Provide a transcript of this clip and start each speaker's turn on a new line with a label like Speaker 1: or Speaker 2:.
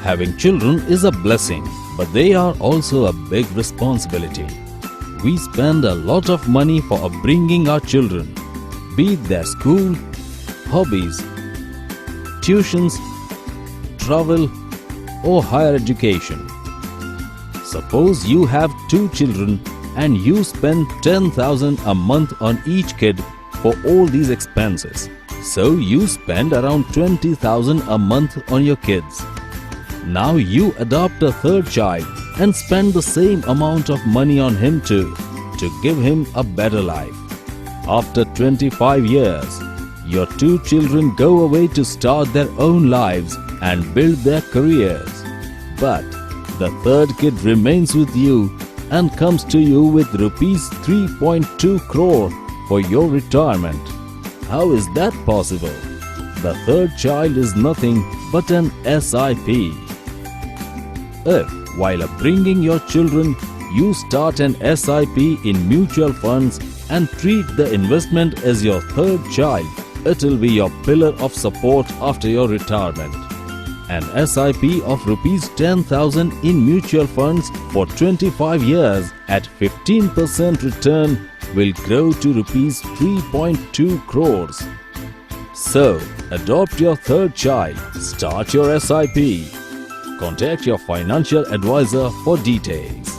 Speaker 1: Having children is a blessing, but they are also a big responsibility. We spend a lot of money for upbringing our children, be it their school, hobbies, tuitions, travel, or higher education. Suppose you have 2 children and you spend 10,000 a month on each kid for all these expenses. So you spend around 20,000 a month on your kids. Now you adopt a 3rd child and spend the same amount of money on him too, to give him a better life. After 25 years, your 2 children go away to start their own lives and build their careers. But the 3rd kid remains with you and comes to you with rupees 3.2 crore for your retirement. How is that possible? The 3rd child is nothing but an SIP. If, while upbringing your children, you start an SIP in mutual funds and treat the investment as your 3rd child, it will be your pillar of support after your retirement. An SIP of rupees 10,000 in mutual funds for 25 years at 15% return will grow to rupees 3.2 crores. So, adopt your 3rd child, start your SIP. Contact your financial advisor for details.